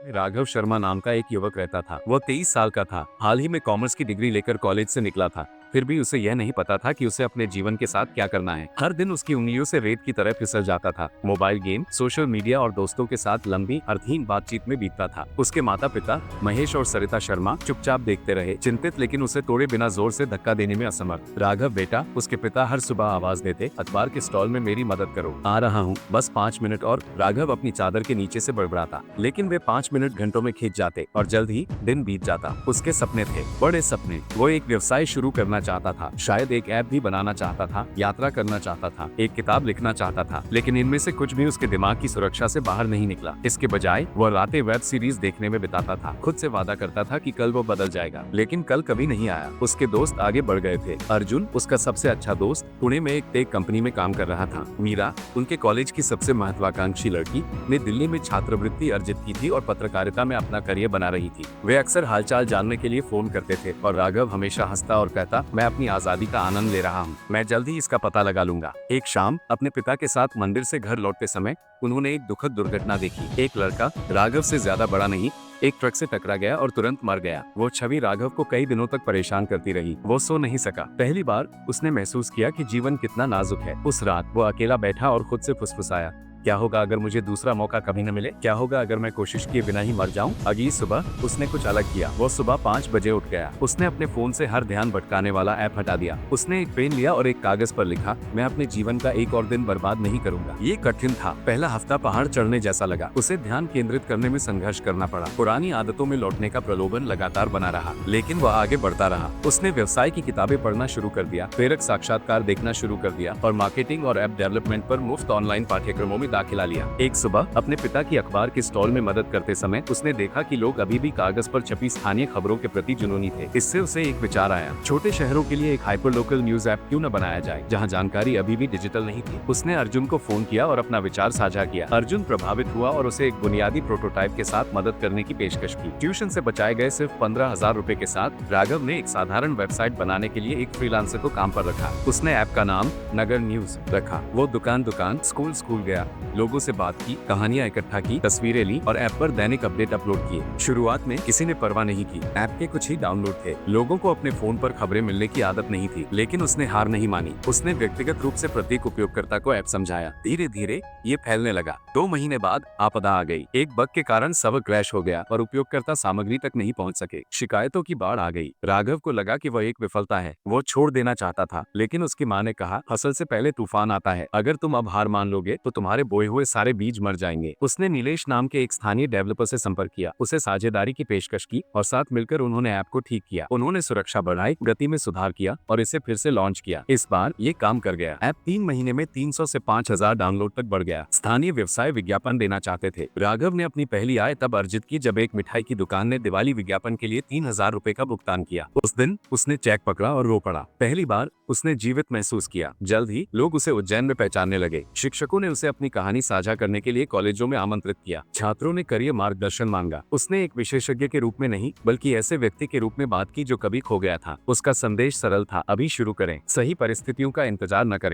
राघव शर्मा नाम का एक युवक रहता था। वह 23 साल का था। हाल ही में कॉमर्स की डिग्री लेकर कॉलेज से निकला था। फिर भी उसे यह नहीं पता था कि उसे अपने जीवन के साथ क्या करना है। हर दिन उसकी उंगलियों से रेत की तरह फिसल जाता था। मोबाइल गेम, सोशल मीडिया और दोस्तों के साथ लंबी अर्थहीन बातचीत में बीतता था। उसके माता पिता महेश और सरिता शर्मा चुपचाप देखते रहे, चिंतित लेकिन उसे तोड़े बिना जोर से धक्का देने में असमर्थ। राघव बेटा, उसके पिता हर सुबह आवाज देते, अखबार के स्टॉल में मेरी मदद करो, आ रहा हूँ, बस 5 मिनट और। राघव अपनी चादर के नीचे से बड़बड़ाता, लेकिन वे 5 मिनट घंटों में खींच जाते और जल्द ही दिन बीत जाता। उसके सपने थे, बड़े सपने। वो एक व्यवसाय शुरू करना चाहता था, शायद एक ऐप भी बनाना चाहता था, यात्रा करना चाहता था, एक किताब लिखना चाहता था, लेकिन इनमें से कुछ भी उसके दिमाग की सुरक्षा से बाहर नहीं निकला। इसके बजाय वह रातें वेब सीरीज देखने में बिताता था। खुद से वादा करता था कि कल वो बदल जाएगा, लेकिन कल कभी नहीं आया। उसके दोस्त आगे बढ़ गए थे। अर्जुन, उसका सबसे अच्छा दोस्त, पुणे में एक टेक कंपनी में काम कर रहा था। मीरा, उनके कॉलेज की सबसे महत्वाकांक्षी लड़की, ने दिल्ली में छात्रवृत्ति अर्जित की थी और पत्रकारिता में अपना करियर बना रही थी। वे अक्सर हालचाल जानने के लिए फोन करते थे और राघव हमेशा हंसता और कहता, मैं अपनी आजादी का आनंद ले रहा हूँ, मैं जल्द ही इसका पता लगा लूंगा। एक शाम अपने पिता के साथ मंदिर से घर लौटते समय उन्होंने एक दुखद दुर्घटना देखी। एक लड़का, राघव से ज्यादा बड़ा नहीं, एक ट्रक से टकरा गया और तुरंत मर गया। वो छवि राघव को कई दिनों तक परेशान करती रही। वो सो नहीं सका। पहली बार उसने महसूस किया कि जीवन कितना नाजुक है। उस रात वो अकेला बैठा और खुद से फुसफुसाया, क्या होगा अगर मुझे दूसरा मौका कभी न मिले? क्या होगा अगर मैं कोशिश किए बिना ही मर जाऊं? अगली सुबह उसने कुछ अलग किया। वो सुबह 5 बजे उठ गया। उसने अपने फोन से हर ध्यान भटकाने वाला ऐप हटा दिया। उसने एक पेन लिया और एक कागज पर लिखा, मैं अपने जीवन का एक और दिन बर्बाद नहीं करूंगा। ये कठिन था। पहला हफ्ता पहाड़ चढ़ने जैसा लगा। उसे ध्यान केंद्रित करने में संघर्ष करना पड़ा। पुरानी आदतों में लौटने का प्रलोभन लगातार बना रहा, लेकिन वह आगे बढ़ता रहा। उसने व्यवसाय की किताबें पढ़ना शुरू कर दिया, प्रेरक साक्षात्कार देखना शुरू कर दिया और मार्केटिंग और ऐप डेवलपमेंट पर मुफ्त ऑनलाइन पाठ्यक्रमों में दाखिला लिया। एक सुबह अपने पिता की अखबार के स्टॉल में मदद करते समय उसने देखा कि लोग अभी भी कागज पर छपी स्थानीय खबरों के प्रति जुनूनी थे। इससे उसे एक विचार आया, छोटे शहरों के लिए एक हाइपर लोकल न्यूज ऐप क्यों न बनाया जाए, जहां जानकारी अभी भी डिजिटल नहीं थी। उसने अर्जुन को फोन किया और अपना विचार साझा किया। अर्जुन प्रभावित हुआ और उसे एक बुनियादी प्रोटोटाइप के साथ मदद करने की पेशकश की। ट्यूशन से बचाए गए सिर्फ 15,000 रुपए के साथ राघव ने एक साधारण वेबसाइट बनाने के लिए एक फ्रीलांसर को काम पर रखा। उसने ऐप का नाम नगर न्यूज रखा। वो दुकान दुकान, स्कूल स्कूल गया, लोगों से बात की, कहानियां इकट्ठा की, तस्वीरें ली और ऐप पर दैनिक अपडेट अपलोड किए। शुरुआत में किसी ने परवाह नहीं की। ऐप के कुछ ही डाउनलोड थे। लोगों को अपने फोन पर खबरें मिलने की आदत नहीं थी, लेकिन उसने हार नहीं मानी। उसने व्यक्तिगत रूप से प्रत्येक उपयोगकर्ता को ऐप समझाया। धीरे धीरे ये फैलने लगा। 2 महीने बाद आपदा आ गई। एक बग के कारण सर्वर क्रैश हो गया और उपयोगकर्ता सामग्री तक नहीं पहुंच सके। शिकायतों की बाढ़ आ गई। राघव को लगा कि वह एक विफलता है। वो छोड़ देना चाहता था, लेकिन उसकी माँ ने कहा, फसल से पहले तूफान आता है। अगर तुम अब हार मान लोगे तो तुम्हारे बोए हुए सारे बीज मर जाएंगे। उसने नीलेश नाम के एक स्थानीय डेवलपर से संपर्क किया, उसे साझेदारी की पेशकश की और साथ मिलकर उन्होंने ऐप को ठीक किया। उन्होंने सुरक्षा बढ़ाई, गति में सुधार किया और इसे फिर से लॉन्च किया। इस बार ये काम कर गया। ऐप 3 महीने में 300 से 5,000 डाउनलोड तक बढ़ गया। स्थानीय व्यवसाय विज्ञापन देना चाहते थे। राघव ने अपनी पहली आय तब अर्जित की जब एक मिठाई की दुकान ने दिवाली विज्ञापन के लिए 3,000 रुपए का भुगतान किया। उस दिन उसने चेक पकड़ा और रो पड़ा। पहली बार उसने जीवित महसूस किया। जल्द ही लोग उसे उज्जैन में पहचानने लगे। शिक्षकों ने उसे अपनी कहानी साझा करने के लिए कॉलेजों में आमंत्रित किया। छात्रों ने करियर मार्गदर्शन मांगा। उसने एक विशेषज्ञ के रूप में नहीं, बल्कि ऐसे व्यक्ति के रूप में बात की जो कभी खो गया था। उसका संदेश सरल था, अभी शुरू करें, सही परिस्थितियों का इंतजार न करें।